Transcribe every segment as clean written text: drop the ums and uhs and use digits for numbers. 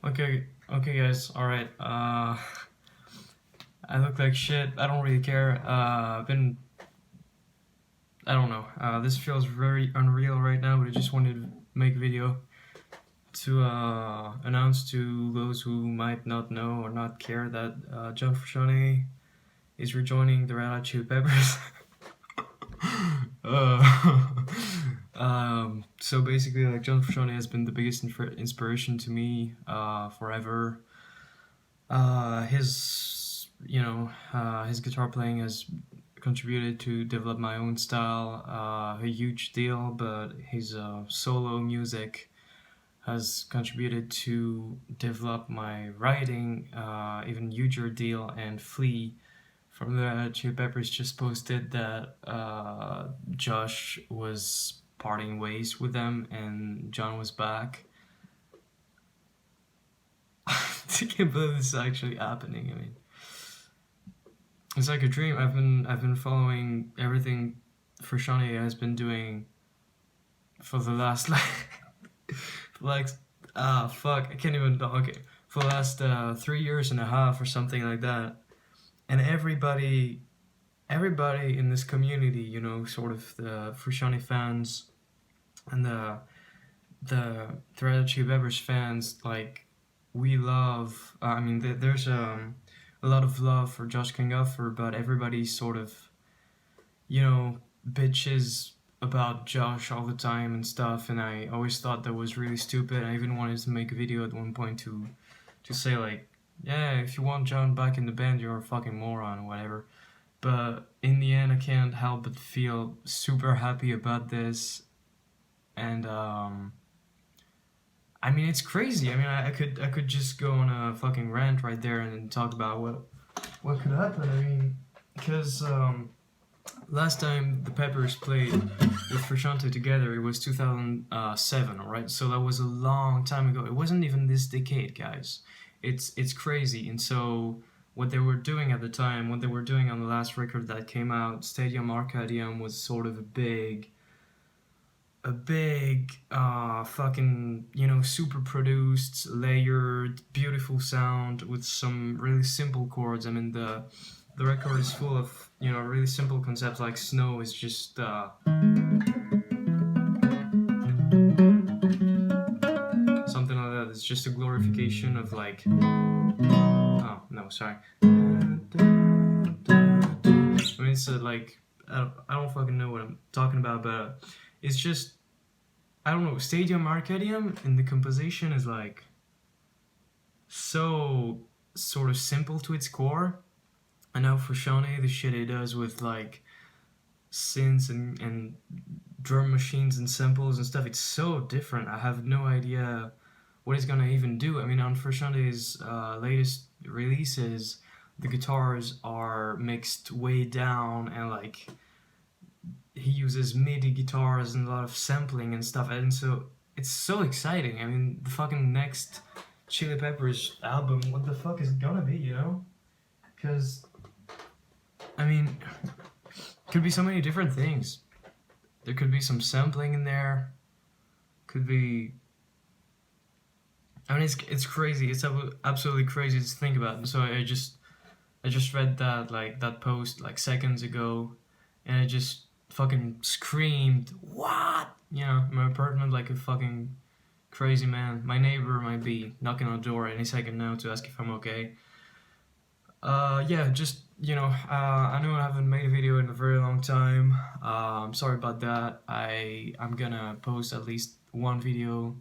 Okay, guys. All right. I look like shit. I don't really care. I don't know. This feels very unreal right now, but I just wanted to make a video to announce to those who might not know or not care that John Frusciante is rejoining the Red Hot Chili Peppers. So basically, like, John Frusciante has been the biggest inspiration to me forever. His guitar playing has contributed to develop my own style, a huge deal, but his solo music has contributed to develop my writing, even huger deal. And Flea from the Chili Peppers just posted that Josh was parting ways with them and John was back. I can't believe this is actually happening. I mean, it's like a dream. I've been following everything Frusciante has been doing for the last fuck, I can't even talk. Okay, for the last 3 years and a half or something like that, and everybody in this community, you know, sort of the Frusciante fans and the Red Hot Chili Peppers fans, like, we love. I mean, there's a lot of love for Josh Klinghoffer, but everybody sort of, you know, bitches about Josh all the time and stuff, and I always thought that was really stupid. I even wanted to make a video at one point to say, like, yeah, if you want John back in the band, you're a fucking moron or whatever. But in the end, I can't help but feel super happy about this, and I mean, it's crazy. I mean, I could just go on a fucking rant right there and talk about what could happen. I mean, because last time the Peppers played with Frusciante together, it was 2007, alright? So that was a long time ago. It wasn't even this decade, guys. It's crazy. And so what they were doing at the time, what they were doing on the last record that came out, Stadium Arcadium, was sort of a big fucking, you know, super produced, layered, beautiful sound with some really simple chords. I mean, the record is full of, you know, really simple concepts, like Snow is just something like that. It's just a glorification of, like, oh no, sorry. I mean, it's like, I don't fucking know what I'm talking about, but it's just, I don't know, Stadium Arcadium, and the composition is, like, so sort of simple to its core. And now Frusciante, the shit he does with, like, synths and drum machines and samples and stuff, it's so different. I have no idea what he's gonna even do. I mean, on Frusciante's latest releases, the guitars are mixed way down, and, like, he uses MIDI guitars and a lot of sampling and stuff, and so it's so exciting. I mean, the fucking next Chili Peppers album, what the fuck is it gonna be, you know? Because, I mean, could be so many different things. There could be some sampling in there. Could be, I mean, it's crazy. It's absolutely crazy to think about. And so I just read that, like, that post like seconds ago, and I just fucking screamed, what? You know, in my apartment like a fucking crazy man. My neighbor might be knocking on the door any second now to ask if I'm okay. Yeah, just, you know, I know I haven't made a video in a very long time. I'm sorry about that. I'm gonna post at least one video,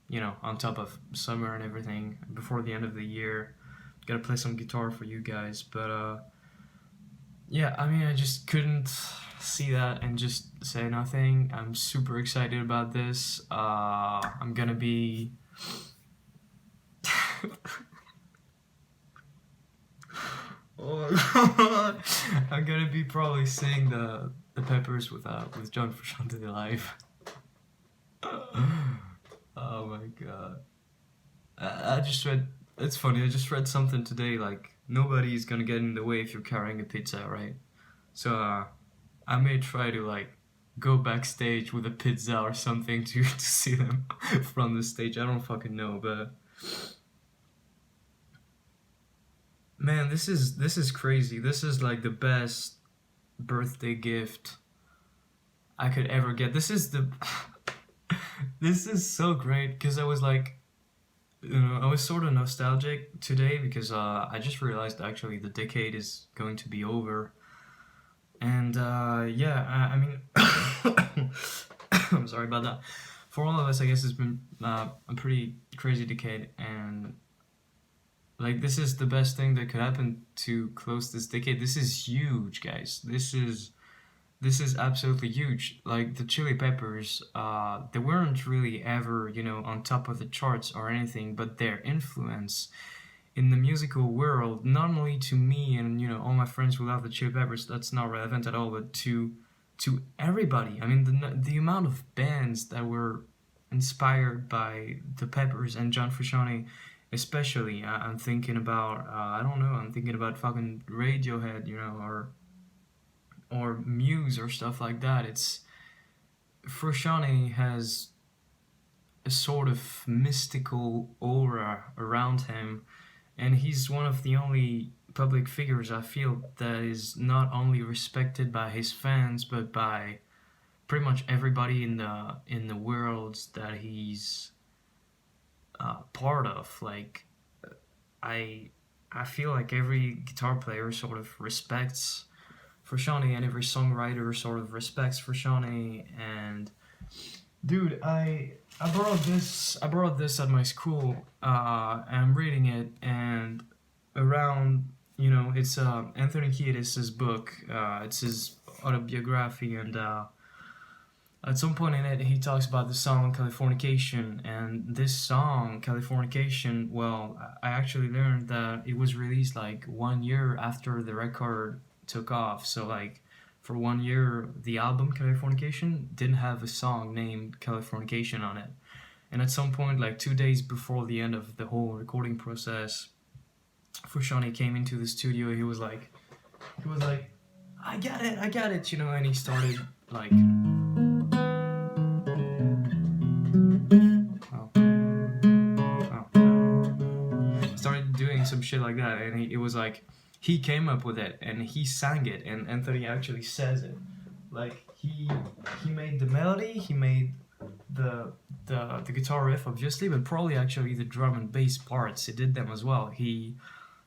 you know, on top of summer and everything before the end of the year. Gotta play some guitar for you guys, but yeah, I mean, I just couldn't see that and just say nothing. I'm super excited about this. I'm gonna be oh my god, I'm gonna be probably seeing the Peppers with John Frusciante live. Oh my god. I just read, it's funny, I just read something today, like, nobody's gonna get in the way if you're carrying a pizza, right? So I may try to, like, go backstage with a pizza or something to see them from the stage. I don't fucking know, but man, this is crazy. This is like the best birthday gift I could ever get. This is the this is so great because I was like, I was sort of nostalgic today because I just realized actually the decade is going to be over, and yeah, I mean, I'm sorry about that. For all of us, I guess it's been a pretty crazy decade, and like this is the best thing that could happen to close this decade. This is huge, guys. This is absolutely huge. Like the Chili Peppers, they weren't really ever, on top of the charts or anything, but their influence in the musical world, not only to me and all my friends who love the Chili Peppers, that's not relevant at all, but to everybody. I mean, the amount of bands that were inspired by the Peppers and John Frusciante, especially. I'm thinking about I don't know. I'm thinking about fucking Radiohead, or Muse or stuff like that. It's Frusciante has a sort of mystical aura around him, and he's one of the only public figures I feel that is not only respected by his fans but by pretty much everybody in the world that he's part of. Like I I feel like every guitar player sort of respects Frusciante, and every songwriter sort of respects Frusciante. And dude, I borrowed this at my school. And I'm reading it, and around it's Anthony Kiedis' book. It's his autobiography, and at some point in it, he talks about the song Californication, and this song, Californication, well, I actually learned that it was released like 1 year after the record took off. So, like, for 1 year, the album Californication didn't have a song named Californication on it. And at some point, like 2 days before the end of the whole recording process, Frusciante came into the studio. He was like, I got it, and he started like, oh, started doing some shit like that, and it was like he came up with it and he sang it, and Anthony actually says it. Like he made the melody, he made the guitar riff obviously, but probably actually the drum and bass parts. He did them as well.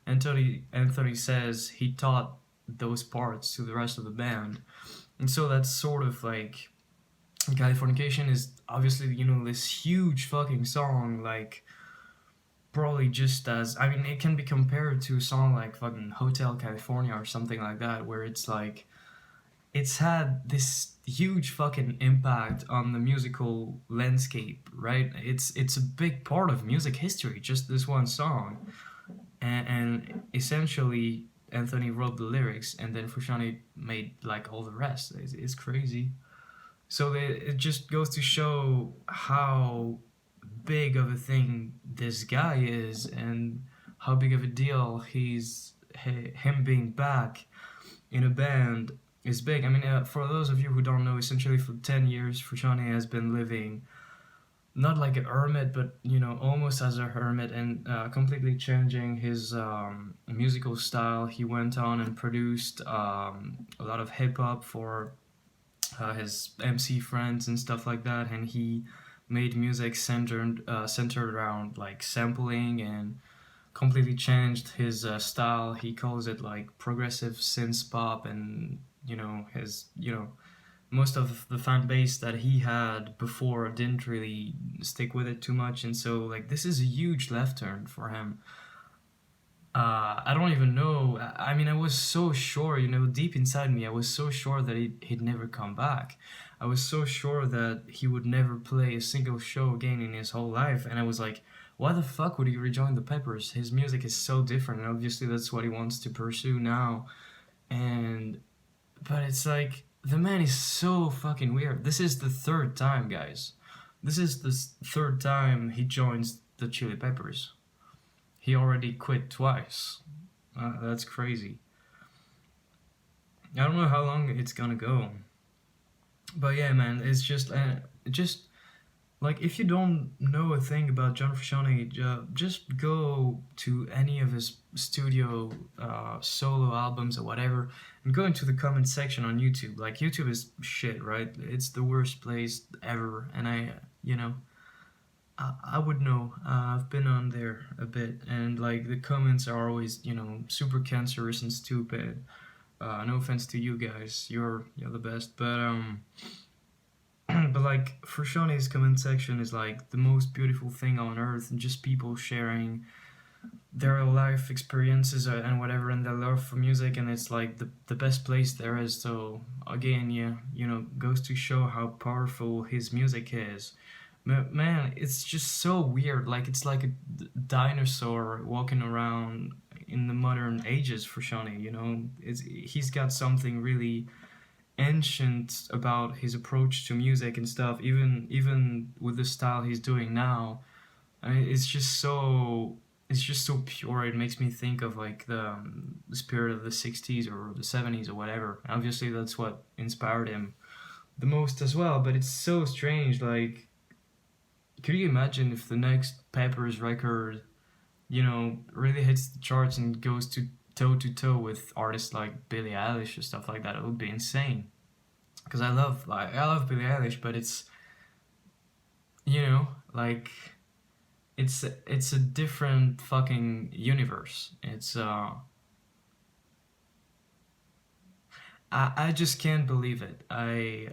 Anthony says he taught those parts to the rest of the band, and so that's sort of like Californication is obviously this huge fucking song, like probably just as, I mean, it can be compared to a song like fucking Hotel California or something like that, where it's like it's had this huge fucking impact on the musical landscape, right? It's a big part of music history, just this one song, and essentially Anthony wrote the lyrics, and then Frusciante made like all the rest. It's crazy. So it just goes to show how big of a thing this guy is, and how big of a deal him being back in a band is big. I mean, for those of you who don't know, essentially for 10 years, Frusciante has been living not like a hermit, but almost as a hermit, and completely changing his musical style. He went on and produced a lot of hip hop for his MC friends and stuff like that, and he made music centered around like sampling, and completely changed his style. He calls it like progressive synth pop, and his most of the fan base that he had before didn't really stick with it too much, and so like this is a huge left turn for him. I don't even know. I mean, I was so sure, deep inside me, I was so sure that he'd never come back. I was so sure that he would never play a single show again in his whole life. And I was like, why the fuck would he rejoin the Peppers? His music is so different, and obviously that's what he wants to pursue now. And, but it's like, the man is so fucking weird. This is the third time, guys. This is the third time he joins the Chili Peppers. He already quit twice. That's crazy. I don't know how long it's gonna go. But yeah, man, it's just like if you don't know a thing about John Frusciante, just go to any of his studio solo albums or whatever, and go into the comment section on YouTube. Like YouTube is shit, right? It's the worst place ever, and you know, I would know. I've been on there a bit, and like the comments are always, super cancerous and stupid. No offense to you guys, you're the best, but. But like Frusciante's comment section is like the most beautiful thing on earth, and just people sharing their life experiences and whatever, and their love for music, and it's like the best place there is. So again, yeah, goes to show how powerful his music is. Man, it's just so weird. Like it's like a dinosaur walking around in the modern ages. Frusciante, he's got something really ancient about his approach to music and stuff, even with the style he's doing now. I mean, it's just so pure. It makes me think of like the spirit of the 60s or the 70s or whatever. Obviously that's what inspired him the most as well, but it's so strange. Like, could you imagine if the next Peppers record, really hits the charts and goes to toe with artists like Billie Eilish or stuff like that? It would be insane. Because I love Billie Eilish, but it's like it's a different fucking universe. I just can't believe it. I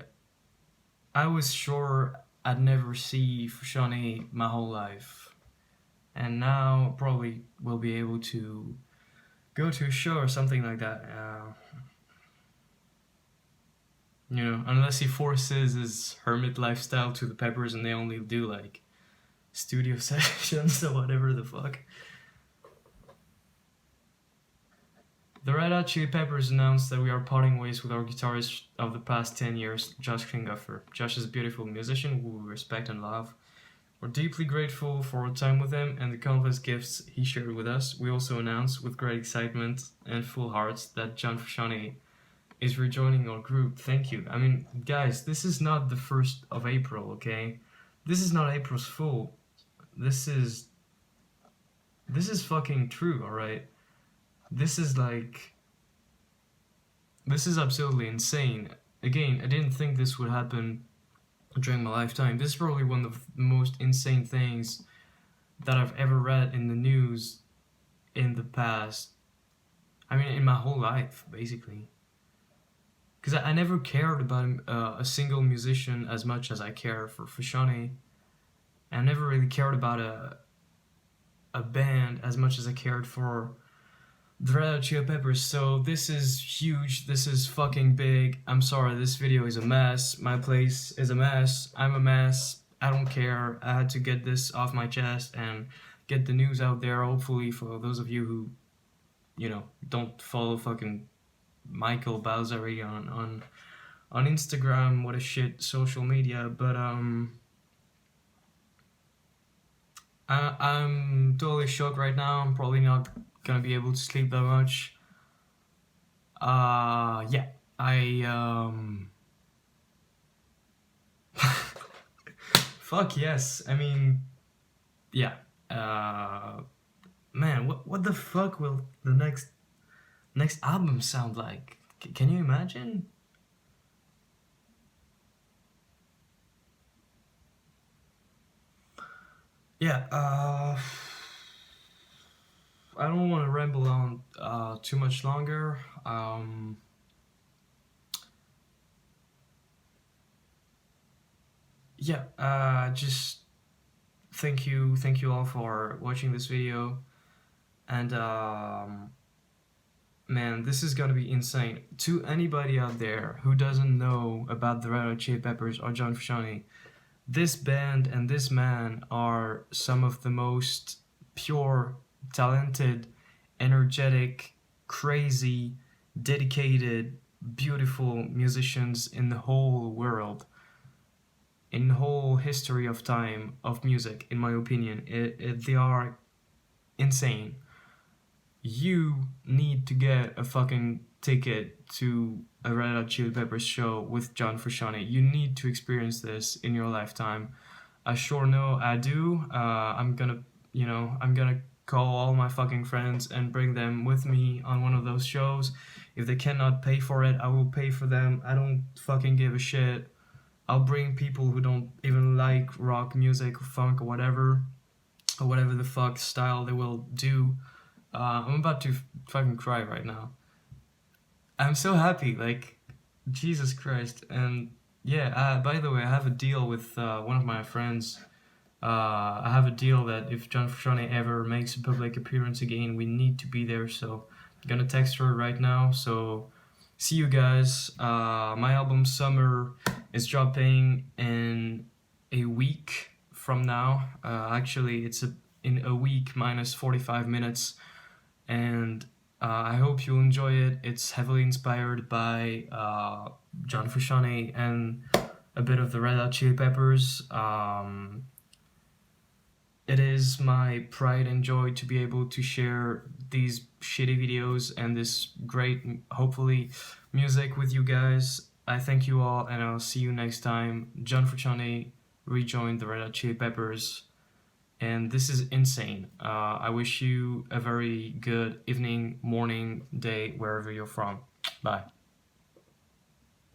was sure I'd never see Frusciante my whole life, and now probably will be able to go to a show or something like that. Unless he forces his hermit lifestyle to the Peppers and they only do like studio sessions or whatever the fuck. The Red Hot Chili Peppers announced that we are parting ways with our guitarist of the past 10 years, Josh Klinghoffer. Josh is a beautiful musician who we respect and love. We're deeply grateful for our time with him and the countless gifts he shared with us. We also announce with great excitement and full hearts that John Frusciante is rejoining our group. Thank you. I mean, guys, this is not the 1st of April, okay? This is not April's Fool. This is fucking true, alright? This is absolutely insane. Again, I didn't think this would happen during my lifetime. This is probably one of the most insane things that I've ever read in the news in the past. I mean, in my whole life, basically. Because I never cared about a single musician as much as I care for Frusciante. I never really cared about a band as much as I cared for the Red Hot Chili Peppers. So this is huge. This is fucking big. I'm sorry, this video is a mess. My place is a mess. I'm a mess. I don't care. I had to get this off my chest and get the news out there. Hopefully, for those of you who, don't follow fucking Michael Balzari on Instagram. What a shit social media. But I'm totally shocked right now. I'm probably not gonna be able to sleep that much. Yeah, fuck yes. I mean, yeah. Man, what the fuck will the next album sound like? Can you imagine? Yeah. I don't want to ramble on too much longer. Yeah, just thank you all for watching this video, and man, this is gonna be insane. To anybody out there who doesn't know about the Red Hot Chili Peppers or John Frusciante, this band and this man are some of the most pure, talented, energetic, crazy, dedicated, beautiful musicians in the whole world, in the whole history of time of music. In my opinion, they are insane. You need to get a fucking ticket to a Red Hot Chili Peppers show with John Frusciante. You need to experience this in your lifetime. I sure know I do. I'm gonna call all my fucking friends and bring them with me on one of those shows. If they cannot pay for it, I will pay for them. I don't fucking give a shit. I'll bring people who don't even like rock music or funk or whatever the fuck style they will do. I'm about to fucking cry right now. I'm so happy, like, Jesus Christ. And yeah, by the way, I have a deal with one of my friends. I have a deal that if John Frusciante ever makes a public appearance again, we need to be there. So I'm gonna text her right now. So see you guys. My album Summer is dropping in a week from now. Actually, in a week minus 45 minutes, and I hope you'll enjoy it. It's heavily inspired by John Frusciante and a bit of the Red Hot Chili Peppers. It is my pride and joy to be able to share these shitty videos and this great, hopefully, music with you guys. I thank you all, and I'll see you next time. John Frusciante rejoined the Red Hot Chili Peppers, and this is insane. I wish you a very good evening, morning, day, wherever you're from. Bye.